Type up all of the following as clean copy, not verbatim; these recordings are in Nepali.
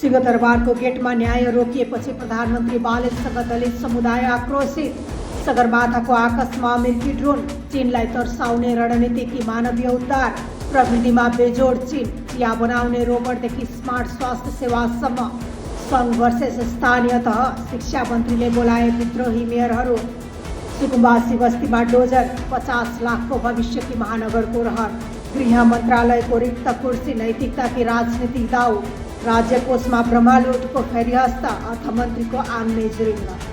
सिंहदरबारको गेटमा न्याय रोकिएपछि प्रधानमन्त्री बालेनसँग दलित समुदाय आक्रोशित। सगरमाथाको आकाशमा अमेरिकी ड्रोन, चीनलाई तर्साउने रणनीतिकी मानवीय उद्धार। प्रविधिमा बेजोड चीन, चिया बनाउने रोबोटदेखि स्मार्ट स्वास्थ्य सेवासम्म। सङ्घ वर्सेस स्थानीय तह, शिक्षा मन्त्रीले बोलाए विद्रोही मेयरहरू। सुकुम्बासी बस्तीमा डोजर, 50 लाखको भविष्यकी महानगरको रहर। गृह मन्त्रालयको रिक्त कुर्सी, नैतिकताकी राजनीतिक दाउ। राज्य कोषमा ब्रह्मालुटको फेरिहस्त, अर्थमन्त्रीको आम्ने जुरिङ्ग।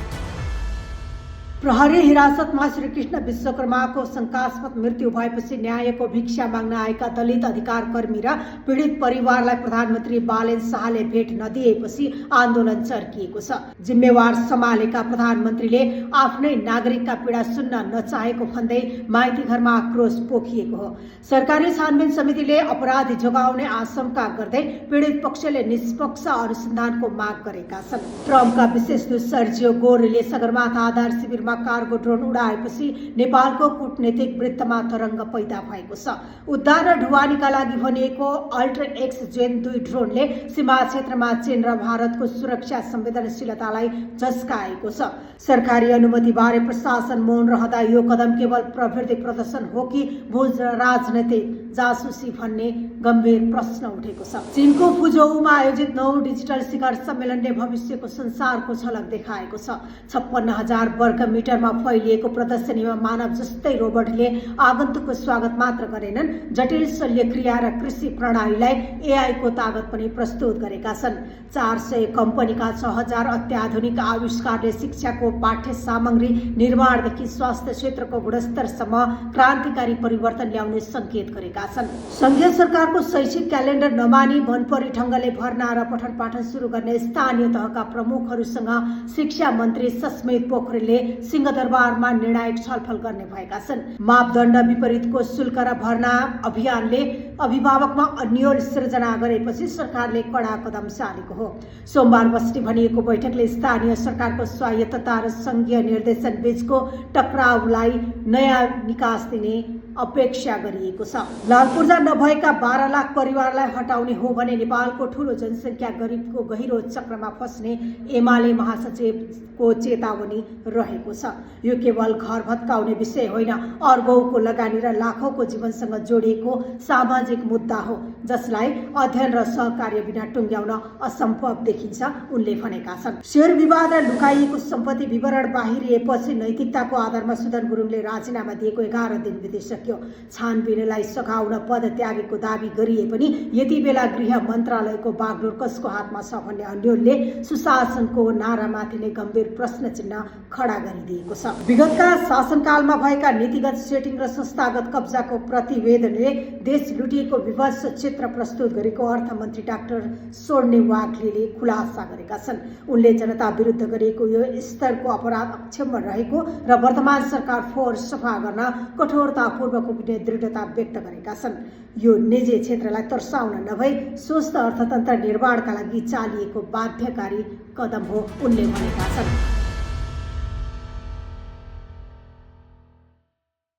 प्रहरी हिरासतमा श्रीकृष्ण विश्वकर्माको शङ्कास्पद मृत्यु भएपछि न्यायको भिक्षा माग्न आएका दलित अधिकार कर्मी र पीडित परिवारलाई प्रधानमन्त्री बालेन शाहले भेट नदिएपछि आन्दोलन चर्किएको छ। जिम्मेवार सम्हालेका प्रधानमन्त्रीले आफ्नै नागरिकका पीडा सुन्न नचाहेको भन्दै माइती घरमा आक्रोश पोखिएको हो। सरकारी छानबिन समितिले अपराधी जोगाउने आशंका गर्दै पीडित पक्षले निष्पक्ष अनुसन्धानको माग गरेका छन्। ट्रम्पका विशेष दूत सर्जियो गोरेले सगरमाथा आधार शिविरमा कार्गो ड्रोन उडाएपछि नेपालको कूटनीतिक वृत्तमा तरङ्ग पैदा भएको छ। उद्धार र ढुवानीका लागि भनिएको अल्ट्रा एक्स जेन 2 ड्रोनले सीमा क्षेत्रमा चीन र भारतको सुरक्षा संवेदनशीलतालाई झस्काएको छ। सरकारी अनुमतिबारे प्रशासन मौन रहँदा यो कदम केवल प्रवृत्ति प्रदर्शन हो कि भुज राजनैतिक जासुसी भन्ने गम्भीर प्रश्न उठेको छ। चीनको फुझौमा आयोजित 9 डिजिटल शिखर सम्मेलनले भविष्यको संसारको झलक देखाएको छ। 56,000 वर्ग मिटरमा फैलिएको प्रदर्शनीमा मानव जस्तै रोबोटले आगन्तुकको स्वागत मात्र गरेनन्, जटिल शल्यक्रिया र कृषि प्रणालीलाई एआईको तागत पनि प्रस्तुत गरेका छन्। 400 कम्पनीका 6,000 अत्याधुनिक आविष्कारले शिक्षाको पाठ्य सामग्री निर्माणदेखि स्वास्थ्य क्षेत्रको गुणस्तरसम्म क्रान्तिकारी परिवर्तन ल्याउने सङ्केत गरेका छन्। सङ्घीय सरकारको शैक्षिक क्यालेन्डर नमानी मनपरी ढङ्गले भर्ना र पठन पाठन सुरु गर्ने स्थानीय तहका प्रमुखहरूसँग शिक्षा मन्त्री सस्मित पोखरेलले सिंहदरबारमा निर्णायक छलफल गर्ने भएका छन्। मापदण्ड विपरीतको शुल्क र भर्ना अभियानले अभिभावकमा अन्यल सृजना गरेपछि सरकारले कडा कदम चालेको हो। सोमबार बस्ने भनिएको बैठकले स्थानीय सरकारको स्वायत्तता र सङ्घीय निर्देशन बीचको टकरावलाई नयाँ निकास दिने अपेक्षा गरिएको छ। लालपूर्जा नभएका 12 लाख परिवारलाई हटाउने हो भने नेपालको ठूलो जनसङ्ख्या गरिबको गहिरो चक्रमा फस्ने एमाले महासचिवको चेतावनी रहेको छ। यो केवल घर भत्काउने विषय होइन, अर्बौंको लगानी र लाखौंको जीवनसँग जोडिएको सामाजिक मुद्दा हो, जसलाई अध्ययन र सहकार्य बिना टुङ्ग्याउन असम्भव देखिन्छ, उनले भनेका छन्। शेयर विवाद र लुकाइएको सम्पत्ति विवरण बाहिरिएपछि नैतिकताको आधारमा सुदन गुरुङले राजीनामा दिएको 11 दिन बितिसक्यो। छानबिनलाई सघाउन पद त्यागेको दावी गरिए पनि यति बेला गृह मन्त्रालयको बागडोर कसको हातमा छ भन्ने अन्यलले सुशासनको नारामाथि नै गम्भीर प्रश्न चिन्ह खडा गरिदिएको छ। विगतका शासनकालमा भएका नीतिगत सेटिङ र संस्थागत कब्जाको प्रतिवेदनले देश लुटिएको विभत्स चित्र प्रस्तुत गरेको अर्थमन्त्री डाक्टर सोर्ने वाग्लेले खुलासा गरेका छन्। उनले जनता विरुद्ध गरेको यो स्तरको अपराध अक्षम्य रहेको र वर्तमान सरकार फोहोर सफा गर्न कठोरतापूर्वक दृढता व्यक्त गरेका छन्। यो निजी क्षेत्रलाई तर्साउन नभई स्वस्थ अर्थतन्त्र निर्माणका लागि चालिएको बाध्यकारी कदम हो, उनले भनेका छन्।